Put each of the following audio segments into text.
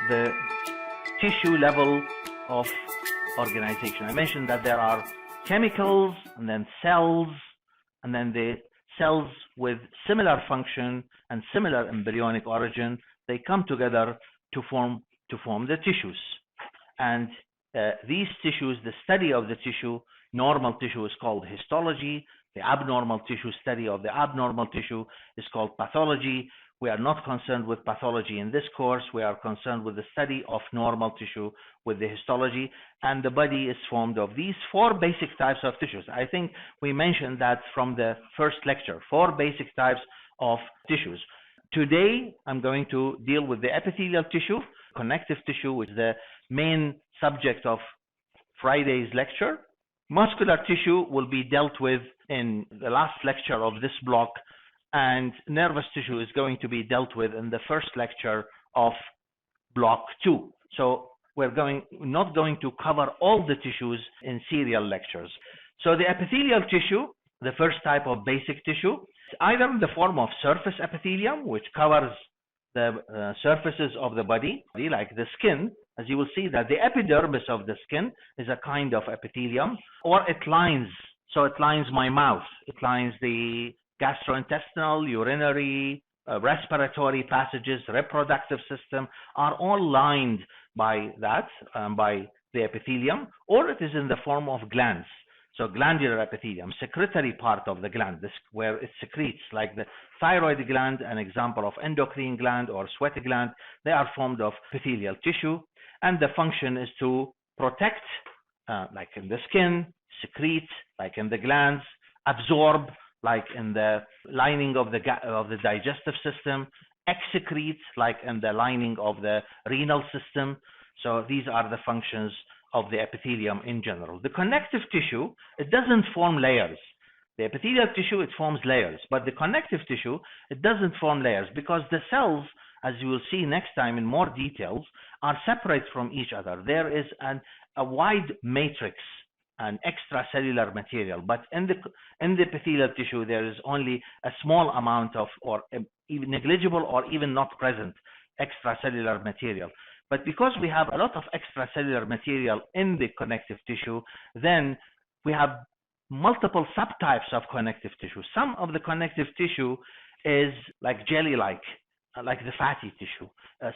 the tissue level of organization. I mentioned that there are chemicals and then cells, and then the cells with similar function and similar embryonic origin, they come together to form the tissues. And these tissues, the study of the tissue, normal tissue is called histology. The abnormal tissue, study of the abnormal tissue, is called pathology. We are not concerned with pathology in this course. We are concerned with the study of normal tissue with the histology. And the body is formed of these 4 basic types of tissues. I think we mentioned that from the first lecture, 4 basic types of tissues. Today, I'm going to deal with the epithelial tissue, connective tissue, which is the main subject of Friday's lecture. Muscular tissue will be dealt with in the last lecture of this block, and nervous tissue is going to be dealt with in the first lecture of block 2. So we're not going to cover all the tissues in serial lectures. So the epithelial tissue, the first type of basic tissue, is either in the form of surface epithelium, which covers the surfaces of the body, like the skin. As you will see that the epidermis of the skin is a kind of epithelium, or it lines, so it lines my mouth, it lines the gastrointestinal, urinary, respiratory passages, reproductive system, are all lined by that, by the epithelium, or it is in the form of glands. So glandular epithelium, secretory part of the gland, this where it secretes, like the thyroid gland, an example of endocrine gland or sweat gland, they are formed of epithelial tissue, and the function is to protect, like in the skin, secrete, like in the glands, absorb, like in the lining of the digestive system, excrete, like in the lining of the renal system. So these are the functions of the epithelium in general. The connective tissue, it doesn't form layers. The epithelial tissue, it forms layers, but the connective tissue, it doesn't form layers because the cells, as you will see next time in more details, are separate from each other. There is a wide matrix, an extracellular material, but in the epithelial tissue, there is only a small amount of, or even negligible or even not present, extracellular material. But because we have a lot of extracellular material in the connective tissue, then we have multiple subtypes of connective tissue. Some of the connective tissue is like jelly-like, like the fatty tissue.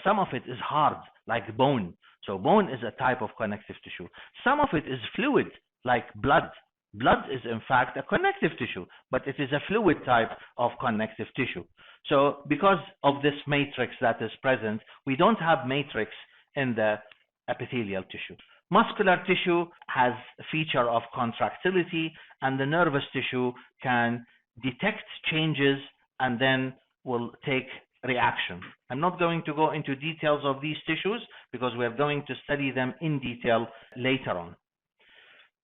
Some of it is hard, like bone. So bone is a type of connective tissue. Some of it is fluid, like blood. Blood is in fact a connective tissue, but it is a fluid type of connective tissue. So because of this matrix that is present, we don't have matrix in the epithelial tissue. Muscular tissue has a feature of contractility, and the nervous tissue can detect changes and then will take reaction. I'm not going to go into details of these tissues because we're going to study them in detail later on.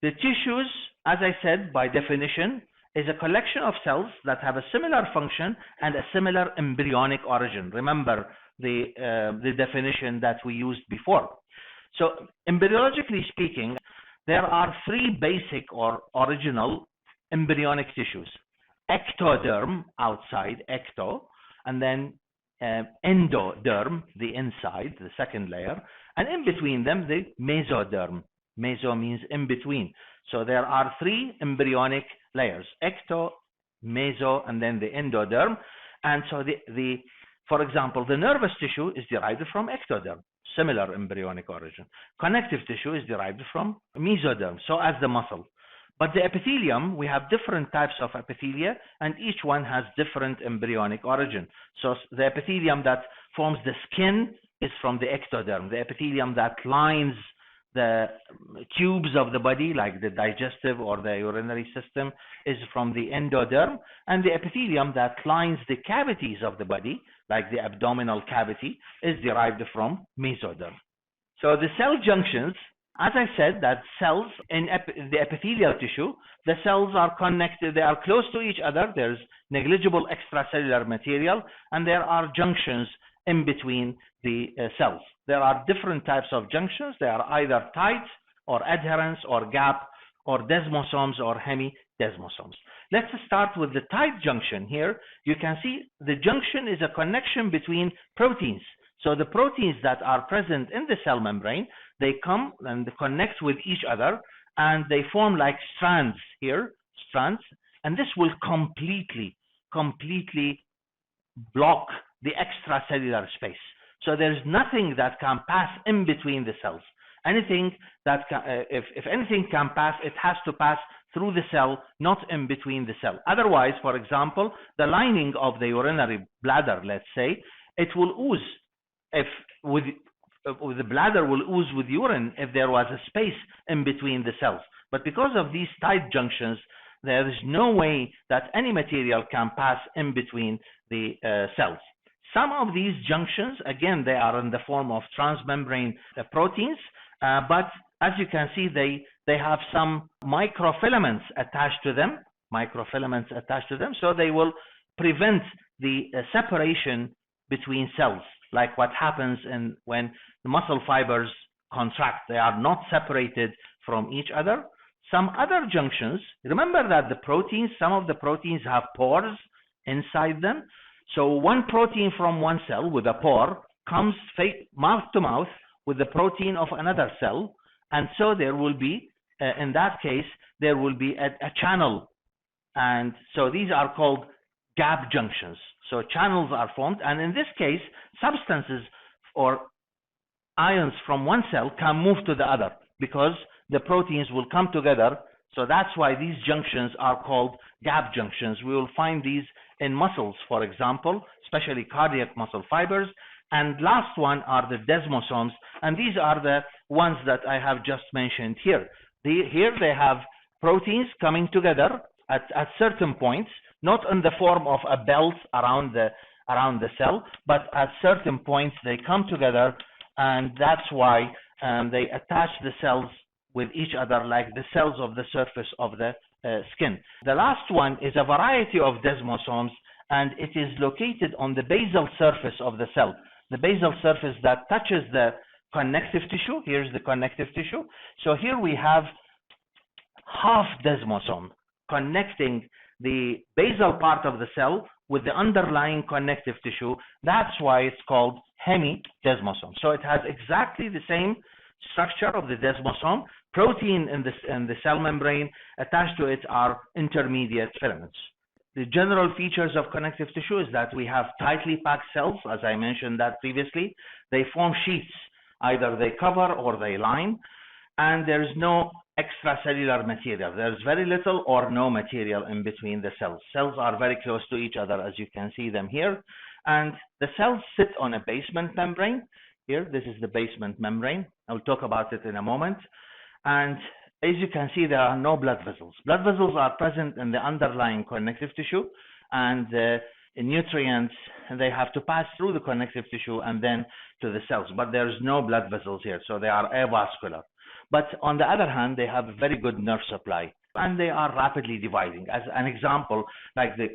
The tissues, as I said, by definition, is a collection of cells that have a similar function and a similar embryonic origin. Remember the definition that we used before. So embryologically speaking, there are 3 basic or original embryonic tissues. Ectoderm, outside, ecto, and then endoderm, the inside, the second layer, and in between them, the mesoderm. Meso means in between. So there are 3 embryonic layers, ecto, meso, and then the endoderm. And so for example, the nervous tissue is derived from ectoderm, similar embryonic origin. Connective tissue is derived from mesoderm, so as the muscle. But the epithelium, we have different types of epithelia, and each one has different embryonic origin. So the epithelium that forms the skin is from the ectoderm. The epithelium that lines the tubes of the body, like the digestive or the urinary system, is from the endoderm, and the epithelium that lines the cavities of the body, like the abdominal cavity, is derived from mesoderm. So the cell junctions, as I said, that cells in the epithelial tissue, the cells are connected, they are close to each other, there's negligible extracellular material, and there are junctions in between the cells. There are different types of junctions. They are either tight or adherents or gap or desmosomes or hemidesmosomes. Let's start with the tight junction. Here you can see the junction is a connection between proteins. So the proteins that are present in the cell membrane, they come and connect with each other, and they form like strands here, strands, and this will completely block the extracellular space. So there's nothing that can pass in between the cells. Anything that if anything can pass, it has to pass through the cell, not in between the cell. Otherwise, for example, the lining of the urinary bladder, let's say, it will ooze. If the bladder will ooze with urine if there was a space in between the cells. But because of these tight junctions, there is no way that any material can pass in between the cells. Some of these junctions, again, they are in the form of transmembrane proteins, but as you can see, they have some microfilaments attached to them, so they will prevent the separation between cells, like what happens when the muscle fibers contract. They are not separated from each other. Some other junctions, remember that the proteins, some of the proteins have pores inside them. So one protein from one cell with a pore comes mouth to mouth with the protein of another cell, and so there will be, in that case, there will be a channel, and so these are called gap junctions. So channels are formed, and in this case, substances or ions from one cell can move to the other because the proteins will come together. So that's why these junctions are called gap junctions. We will find these in muscles, for example, especially cardiac muscle fibers. And last one are the desmosomes, and these are the ones that I have just mentioned here. Here they have proteins coming together at certain points, not in the form of a belt around the cell, but at certain points they come together, and that's why they attach the cells with each other like the cells of the surface of the skin. The last one is a variety of desmosomes, and it is located on the basal surface of the cell. The basal surface that touches the connective tissue. Here's the connective tissue. So here we have half desmosome connecting the basal part of the cell with the underlying connective tissue. That's why it's called hemidesmosome. So it has exactly the same structure of the desmosome. Protein in the cell membrane, attached to it are intermediate filaments. The general features of connective tissue is that we have tightly packed cells, as I mentioned that previously. They form sheets, either they cover or they line, and there is no extracellular material. There's very little or no material in between the cells. Cells are very close to each other, as you can see them here, and the cells sit on a basement membrane. Here, this is the basement membrane. I'll talk about it in a moment. And as you can see, there are no blood vessels. Blood vessels are present in the underlying connective tissue, and nutrients, they have to pass through the connective tissue and then to the cells, but there's no blood vessels here, so they are avascular. But on the other hand, they have a very good nerve supply, and they are rapidly dividing. As an example, like the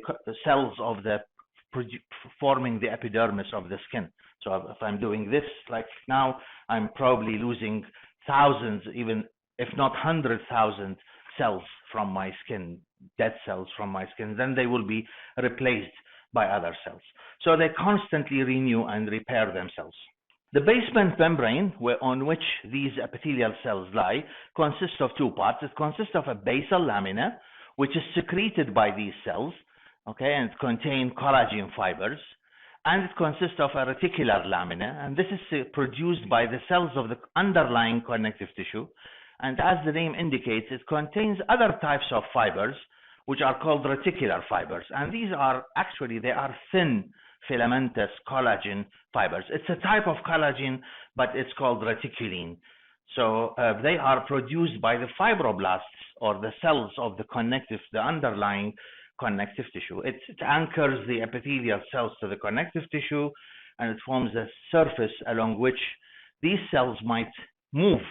cells of the forming the epidermis of the skin. So if I'm doing this, like now, I'm probably losing thousands, even if not 100,000 cells from my skin, dead cells from my skin. Then they will be replaced by other cells. So they constantly renew and repair themselves. The basement membrane on which these epithelial cells lie consists of two parts. It consists of a basal lamina, which is secreted by these cells, okay, and it contains collagen fibers, and it consists of a reticular lamina, and this is produced by the cells of the underlying connective tissue. And as the name indicates, it contains other types of fibers, which are called reticular fibers, and these are actually, they are thin filamentous collagen fibers. It's a type of collagen, but it's called reticulin. So they are produced by the fibroblasts, or the cells of the underlying connective tissue. It anchors the epithelial cells to the connective tissue, and it forms a surface along which these cells might move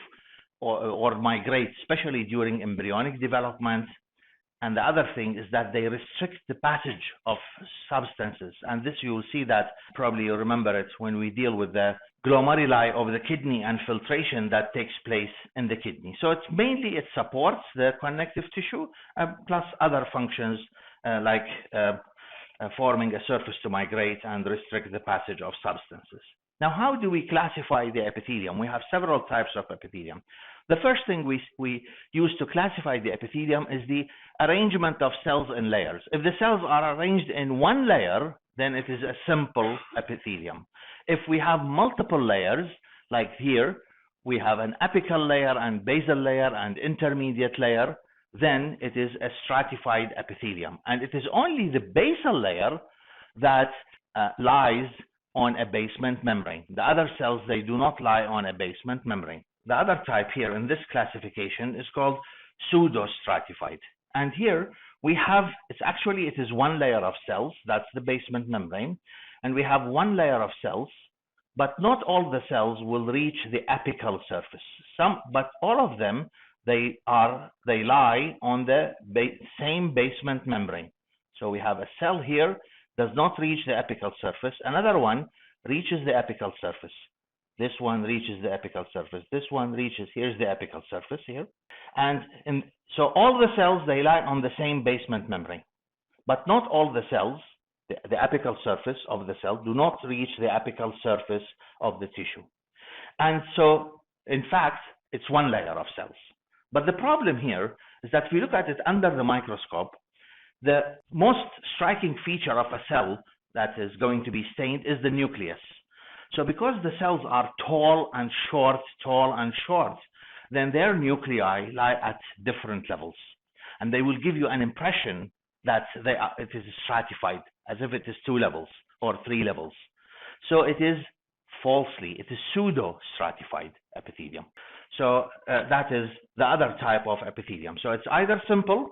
or migrate, especially during embryonic development. And the other thing is that they restrict the passage of substances. And this, you will see that, probably you remember it when we deal with the glomeruli of the kidney and filtration that takes place in the kidney. So it's mainly, it supports the connective tissue, plus other functions like forming a surface to migrate and restrict the passage of substances. Now, how do we classify the epithelium? We have several types of epithelium. The first thing we use to classify the epithelium is the arrangement of cells in layers. If the cells are arranged in one layer, then it is a simple epithelium. If we have multiple layers, like here, we have an apical layer and basal layer and intermediate layer, then it is a stratified epithelium. And it is only the basal layer that lies on a basement membrane. The other cells, they do not lie on a basement membrane. The other type here in this classification is called pseudostratified. And here we have, it is one layer of cells, that's the basement membrane, and we have one layer of cells, but not all the cells will reach the apical surface. But all of them, they lie on the same basement membrane. So we have a cell here, does not reach the apical surface. Another one reaches the apical surface. This one reaches the apical surface. This one reaches, here's the apical surface here. So all the cells, they lie on the same basement membrane. But not all the cells, the apical surface of the cell, do not reach the apical surface of the tissue. And so, in fact, it's one layer of cells. But the problem here is that if we look at it under the microscope, the most striking feature of a cell that is going to be stained is the nucleus. So because the cells are tall and short, then their nuclei lie at different levels. And they will give you an impression that it is stratified, as if it is 2 levels or 3 levels. So it is pseudo-stratified epithelium. So that is the other type of epithelium. So it's either simple,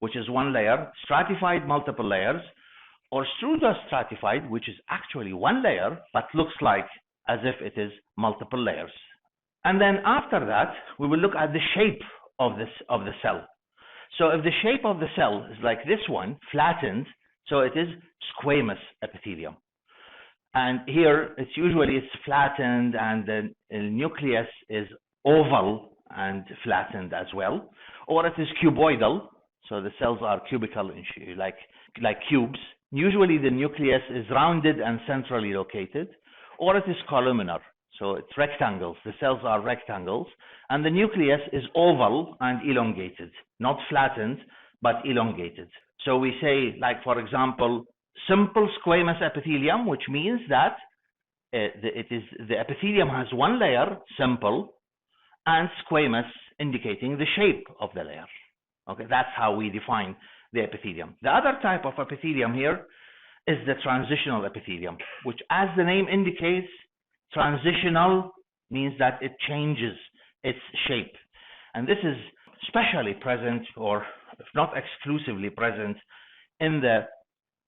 which is one layer, stratified, multiple layers, or pseudostratified, which is actually one layer, but looks like as if it is multiple layers. And then after that, we will look at the shape of the cell. So if the shape of the cell is like this one, flattened, so it is squamous epithelium. And here, it's flattened, and the nucleus is oval and flattened as well. Or it is cuboidal, so the cells are cubical, like cubes. Usually the nucleus is rounded and centrally located. Or it is columnar, so it's rectangles. The cells are rectangles. And the nucleus is oval and elongated, not flattened, but elongated. So we say, like, for example, simple squamous epithelium, which means that the epithelium has one layer, simple, and squamous, indicating the shape of the layer. Okay, that's how we define the epithelium. The other type of epithelium here is the transitional epithelium, which, as the name indicates, transitional means that it changes its shape. And this is especially present, or if not exclusively present, in the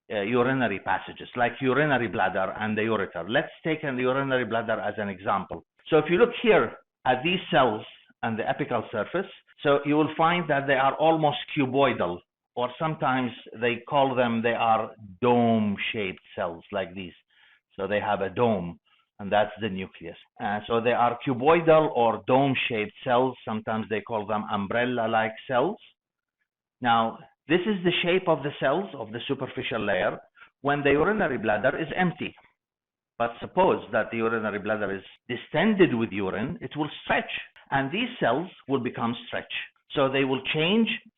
urinary passages, like urinary bladder and the ureter. Let's take the urinary bladder as an example. So if you look here at these cells and the apical surface, so you will find that they are almost cuboidal, or sometimes they are dome-shaped cells like these. So they have a dome, and that's the nucleus. So they are cuboidal or dome-shaped cells. Sometimes they call them umbrella-like cells. Now, this is the shape of the cells of the superficial layer when the urinary bladder is empty. But suppose that the urinary bladder is distended with urine, it will stretch, and these cells will become stretched. So they will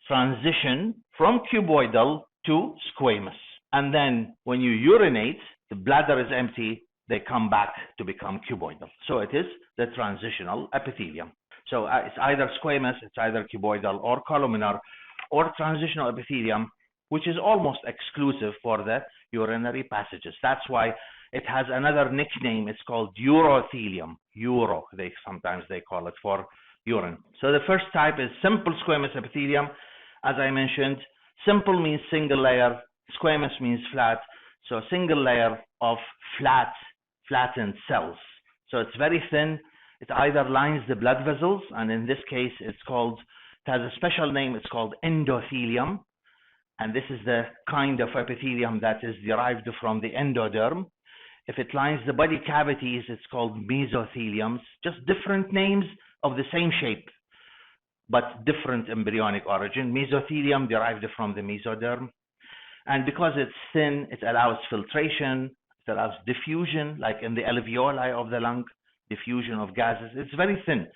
transition from cuboidal to squamous. And then when you urinate, the bladder is empty, they come back to become cuboidal. So it is the transitional epithelium. So it's either squamous, it's either cuboidal or columnar, or transitional epithelium, which is almost exclusive for the urinary passages. That's why it has another nickname. It's called urothelium. Sometimes they call it for urine. So the first type is simple squamous epithelium. As I mentioned, simple means single layer, squamous means flat. So single layer of flattened cells. So it's very thin. It either lines the blood vessels, and in this case, it has a special name. It's called endothelium. And this is the kind of epithelium that is derived from the endoderm. If it lines the body cavities, it's called mesotheliums. Just different names of the same shape, but different embryonic origin. Mesothelium derived from the mesoderm. And because it's thin, it allows filtration. It allows diffusion, like in the alveoli of the lung, diffusion of gases. It's very thin.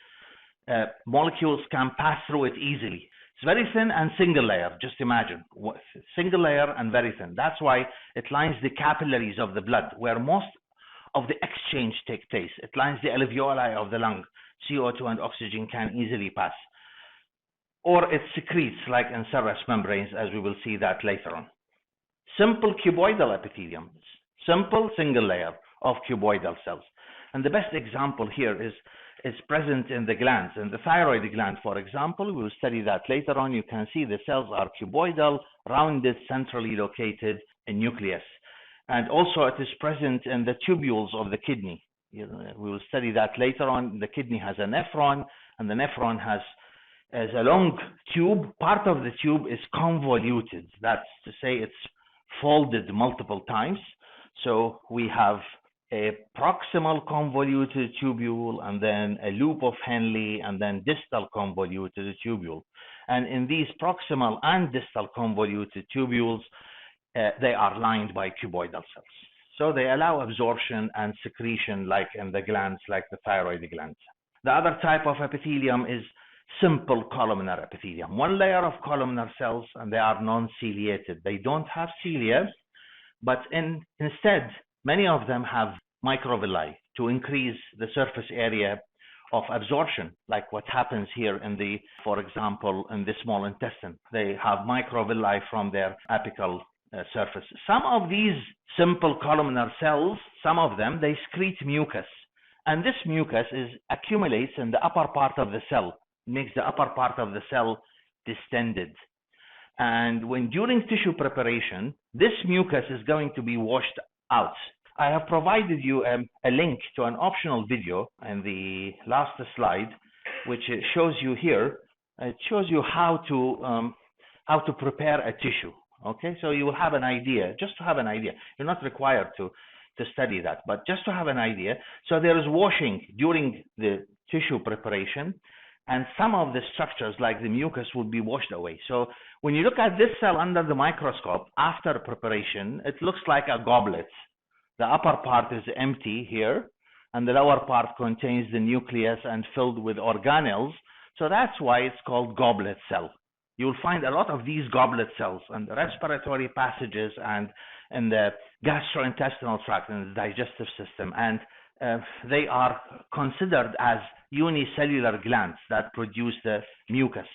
Molecules can pass through it easily. It's very thin and single layer. Just imagine, single layer and very thin. That's why it lines the capillaries of the blood, where most of the exchange takes place. It lines the alveoli of the lung. CO2 and oxygen can easily pass. Or it secretes, like in serous membranes, as we will see that later on. Simple cuboidal epithelium, simple single layer of cuboidal cells. And the best example here is present in the glands. In the thyroid gland, for example, we will study that later on. You can see the cells are cuboidal, rounded, centrally located in nucleus. And also it is present in the tubules of the kidney. We will study that later on. The kidney has a nephron, and the nephron has a long tube. Part of the tube is convoluted. That's to say it's folded multiple times. So we have a proximal convoluted tubule, and then a loop of Henle, and then distal convoluted tubule. And in these proximal and distal convoluted tubules, they are lined by cuboidal cells. So they allow absorption and secretion, like in the glands, like the thyroid glands. The other type of epithelium is simple columnar epithelium. One layer of columnar cells, and they are non-ciliated. They don't have cilia, but instead, many of them have microvilli to increase the surface area of absorption, like what happens here in the, for example, in the small intestine. They have microvilli from their apical surface. Some of these simple columnar cells, some of them, they secrete mucus. And this mucus accumulates in the upper part of the cell, makes the upper part of the cell distended. And when during tissue preparation, this mucus is going to be washed out. I have provided you a link to an optional video in the last slide, which shows you here. It shows you how to prepare a tissue. Okay, so you will have an idea, just to have an idea. You're not required to study that, but just to have an idea. So there is washing during the tissue preparation, and some of the structures, like the mucus, will be washed away. So when you look at this cell under the microscope after preparation, it looks like a goblet. The upper part is empty here, and the lower part contains the nucleus and filled with organelles. So that's why it's called goblet cell. You'll find a lot of these goblet cells in the respiratory passages and in the gastrointestinal tract and the digestive system. And they are considered as unicellular glands that produce the mucus.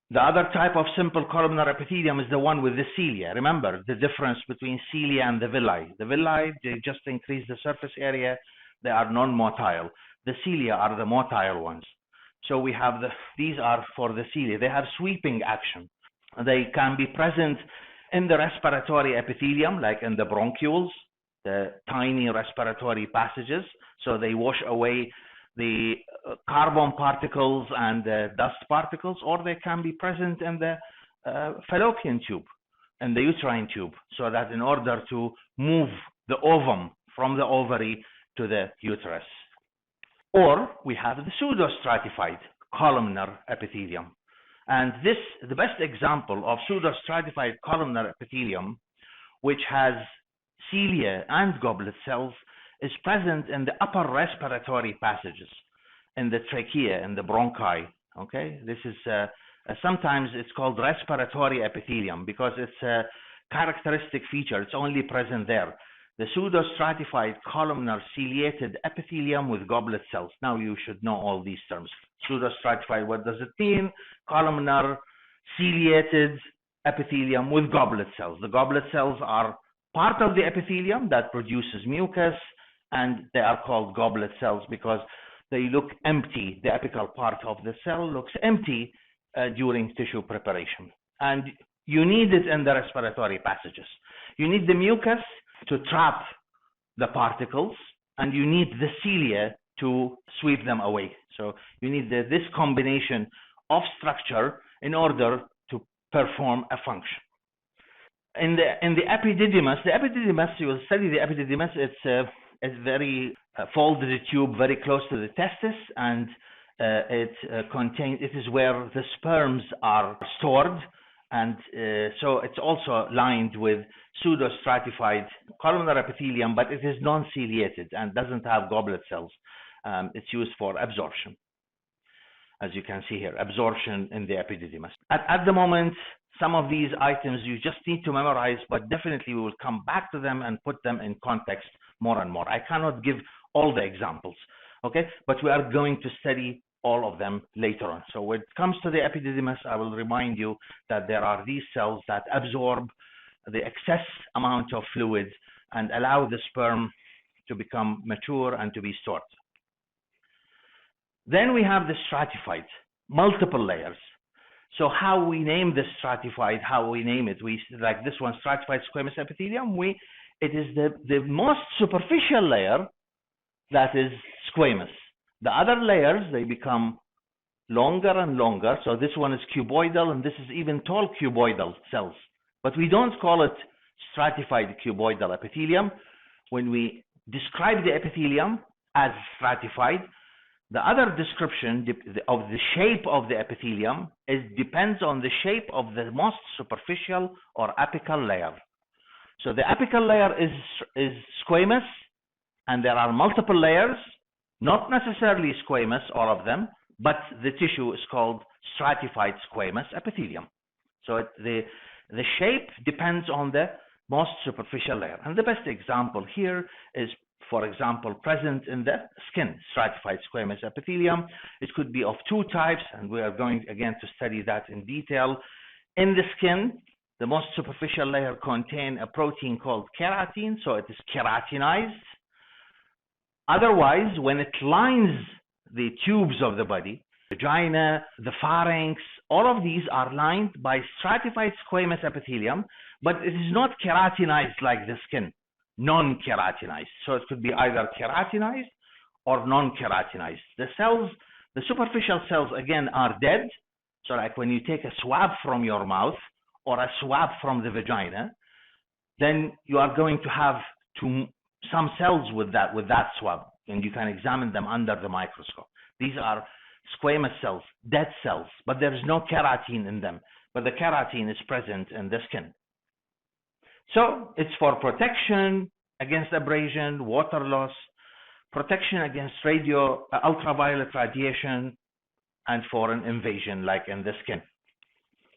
The other type of simple columnar epithelium is the one with the cilia. Remember the difference between cilia and the villi. The villi, they just increase the surface area. They are non-motile. The cilia are the motile ones. So we have these are for the cilia. They have sweeping action. They can be present in the respiratory epithelium, like in the bronchioles, the tiny respiratory passages. So they wash away the carbon particles and the dust particles, or they can be present in the fallopian tube, in the uterine tube, so that in order to move the ovum from the ovary to the uterus. Or we have the pseudostratified columnar epithelium. And this, the best example of pseudostratified columnar epithelium, which has cilia and goblet cells, is present in the upper respiratory passages, in the trachea, in the bronchi. Okay, this is sometimes it's called respiratory epithelium because it's a characteristic feature. It's only present there. The pseudostratified columnar ciliated epithelium with goblet cells. Now you should know all these terms. Pseudostratified, what does it mean? Columnar ciliated epithelium with goblet cells. The goblet cells are part of the epithelium that produces mucus, and they are called goblet cells because they look empty. The apical part of the cell looks empty during tissue preparation. And you need it in the respiratory passages. You need the mucus to trap the particles, and you need the cilia to sweep them away. So you need this combination of structure in order to perform a function. In the epididymis, you will study the epididymis. It's a very folded tube very close to the testis, and it is where the sperms are stored, And so it's also lined with pseudostratified columnar epithelium, but it is non-ciliated and doesn't have goblet cells. It's used for absorption. As you can see here, absorption in the epididymis. At the moment, some of these items you just need to memorize, but definitely we will come back to them and put them in context more and more. I cannot give all the examples, okay? But we are going to study all of them later on. So when it comes to the epididymis, I will remind you that there are these cells that absorb the excess amount of fluid and allow the sperm to become mature and to be stored. Then we have the stratified, multiple layers. So how we name this stratified, how we name it, we like this one, stratified squamous epithelium, it is the most superficial layer that is squamous. The other layers, they become longer and longer. So this one is cuboidal, and this is even tall cuboidal cells. But we don't call it stratified cuboidal epithelium. When we describe the epithelium as stratified, the other description of the shape of the epithelium depends on the shape of the most superficial or apical layer. So the apical layer is squamous, and there are multiple layers, not necessarily squamous, all of them, but the tissue is called stratified squamous epithelium. So the shape depends on the most superficial layer. And the best example here is, for example, present in the skin, stratified squamous epithelium. It could be of two types, and we are going again to study that in detail. In the skin, the most superficial layer contains a protein called keratin, so it is keratinized. Otherwise, when it lines the tubes of the body, vagina, the pharynx, all of these are lined by stratified squamous epithelium, but it is not keratinized like the skin. Non-keratinized. So it could be either keratinized or non-keratinized. The cells, the superficial cells, again, are dead. So like when you take a swab from your mouth or a swab from the vagina, then you are going to have some cells with that swab, and you can examine them under the microscope. These are squamous cells, dead cells, but there is no keratin in them, but the keratin is present in the skin. So it's for protection against abrasion, water loss, protection against ultraviolet radiation, and foreign invasion, like in the skin.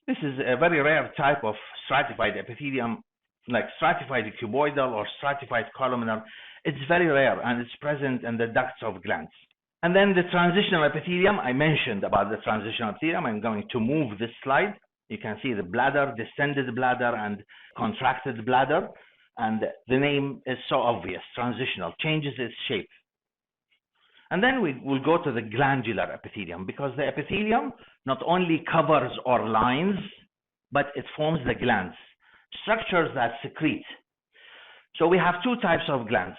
This is a very rare type of stratified epithelium, like stratified cuboidal or stratified columnar. It's very rare, and it's present in the ducts of glands. And then the transitional epithelium, I mentioned about the transitional epithelium. I'm going to move this slide. You can see the bladder, distended bladder, and contracted bladder. And the name is so obvious, transitional, changes its shape. And then we will go to the glandular epithelium, because the epithelium not only covers or lines, but it forms the glands, structures that secrete. So we have two types of glands.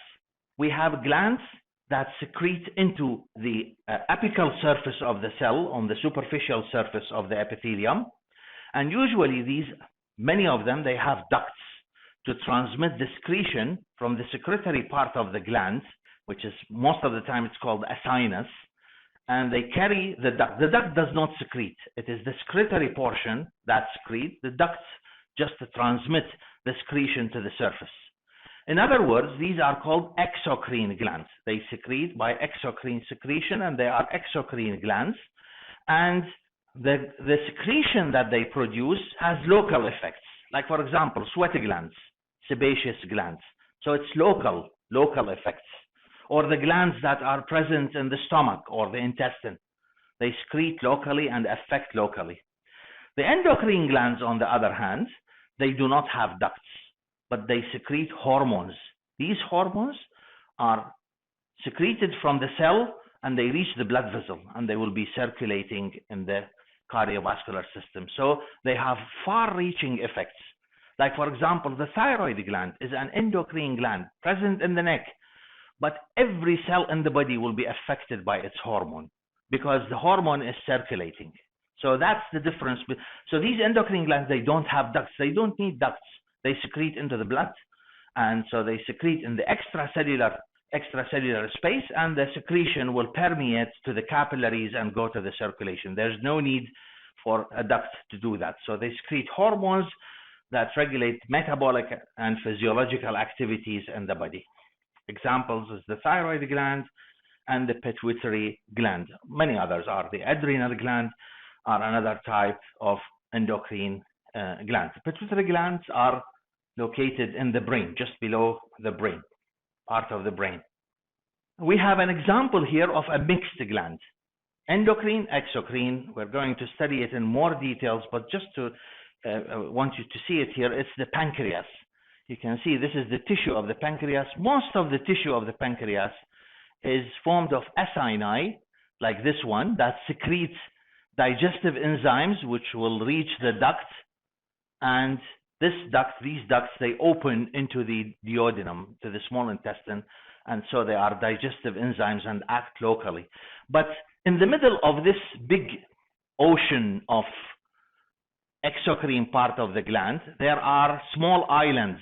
We have glands that secrete into the apical surface of the cell, on the superficial surface of the epithelium. And usually many of them, they have ducts to transmit the secretion from the secretory part of the glands, which is most of the time it's called a sinus, and they carry the duct. The duct does not secrete. It is the secretory portion that secretes. The ducts just to transmit the secretion to the surface. In other words, these are called exocrine glands. They secrete by exocrine secretion, and they are exocrine glands. And the secretion that they produce has local effects. Like, for example, sweat glands, sebaceous glands. So it's local effects. Or the glands that are present in the stomach or the intestine. They secrete locally and affect locally. The endocrine glands, on the other hand, they do not have ducts, but they secrete hormones. These hormones are secreted from the cell, and they reach the blood vessel, and they will be circulating in the cardiovascular system. So they have far-reaching effects. Like, for example, the thyroid gland is an endocrine gland present in the neck, but every cell in the body will be affected by its hormone because the hormone is circulating. So that's the difference. So these endocrine glands, they don't have ducts. They don't need ducts. They secrete into the blood, and so they secrete in the extracellular space, and the secretion will permeate to the capillaries and go to the circulation. There's no need for a duct to do that. So they secrete hormones that regulate metabolic and physiological activities in the body. Examples is the thyroid gland and the pituitary gland. Many others are. The adrenal gland are another type of endocrine glands. Pituitary glands are located in the brain, just below the brain, part of the brain. We have an example here of a mixed gland. Endocrine, exocrine. We're going to study it in more details, but just to want you to see it here, it's the pancreas. You can see this is the tissue of the pancreas. Most of the tissue of the pancreas is formed of acini, like this one, that secretes digestive enzymes which will reach the duct, and these ducts, they open into the duodenum, to the small intestine, and so they are digestive enzymes and act locally. But in the middle of this big ocean of exocrine part of the gland, there are small islands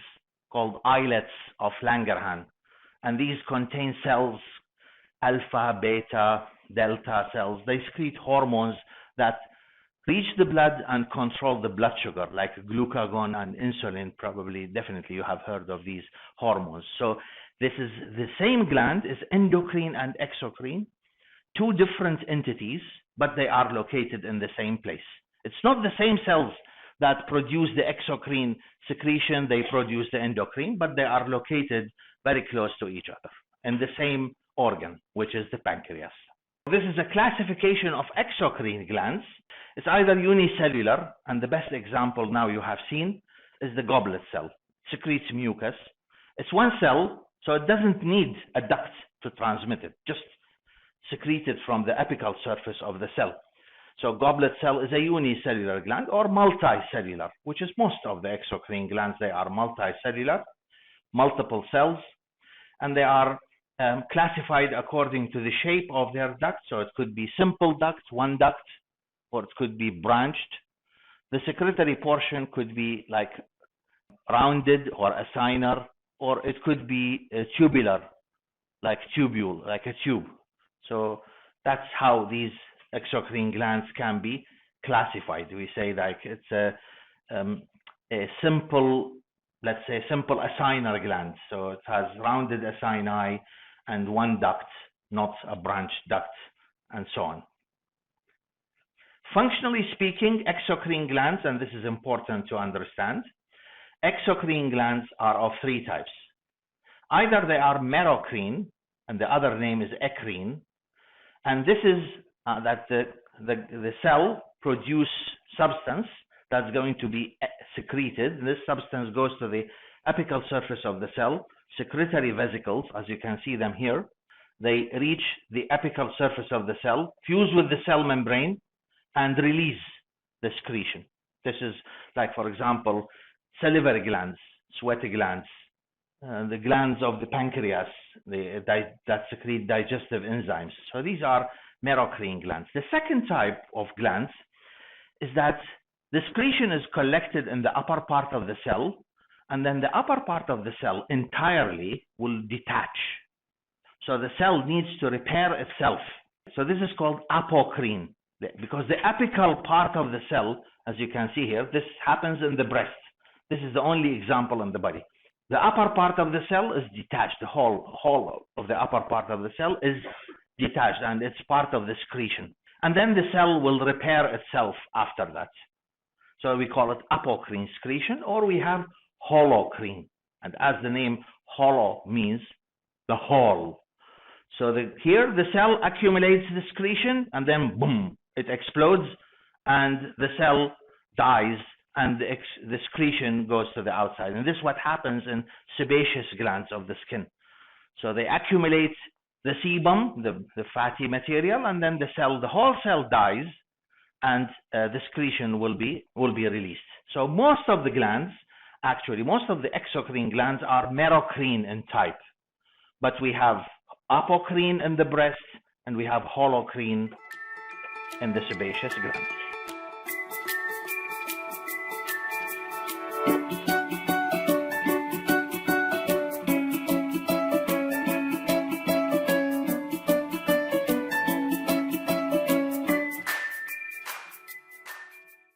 called islets of Langerhans, and these contain cells, alpha, beta, delta cells. They secrete hormones that reach the blood and control the blood sugar, like glucagon and insulin. Definitely you have heard of these hormones. So this is the same gland, is endocrine and exocrine, two different entities, but they are located in the same place. It's not the same cells that produce the exocrine secretion, they produce the endocrine, but they are located very close to each other in the same organ, which is the pancreas. This is a classification of exocrine glands. It's either unicellular, and the best example now you have seen is the goblet cell. It secretes mucus. It's one cell, so it doesn't need a duct to transmit it, just secrete it from the apical surface of the cell. So goblet cell is a unicellular gland or multicellular, which is most of the exocrine glands. They are multicellular, multiple cells, and they are classified according to the shape of their duct. So it could be simple duct, one duct, or it could be branched. The secretory portion could be like rounded or acinar, or it could be tubular, like tubule, like a tube. So that's how these exocrine glands can be classified. We say like it's a simple, let's say simple acinar gland. So it has rounded acini and one duct, not a branched duct, and so on. Functionally speaking, exocrine glands, and this is important to understand, exocrine glands are of three types. Either they are merocrine, and the other name is ecrine, and this is that the cell produce substance that's going to be secreted. This substance goes to the apical surface of the cell, secretory vesicles, as you can see them here. They reach the apical surface of the cell, fuse with the cell membrane, and release the secretion. This is like, for example, salivary glands, sweaty glands, the glands of the pancreas that secrete digestive enzymes. So these are merocrine glands. The second type of glands is that the secretion is collected in the upper part of the cell, and then the upper part of the cell entirely will detach. So the cell needs to repair itself. So this is called apocrine, because the apical part of the cell, as you can see here, this happens in the breast. This is the only example in the body. The upper part of the cell is detached. The whole of the upper part of the cell is detached, and it's part of the secretion. And then the cell will repair itself after that. So we call it apocrine secretion, or we have holocrine. And as the name holo means, the whole. So here the cell accumulates the secretion, and then boom, it explodes, and the cell dies, and the secretion goes to the outside. And this is what happens in sebaceous glands of the skin. So they accumulate the sebum, the fatty material, and then the whole cell dies, and the secretion will be released. So most of the glands, actually, most of the exocrine glands are merocrine in type, but we have apocrine in the breast, and we have holocrine in the sebaceous glands.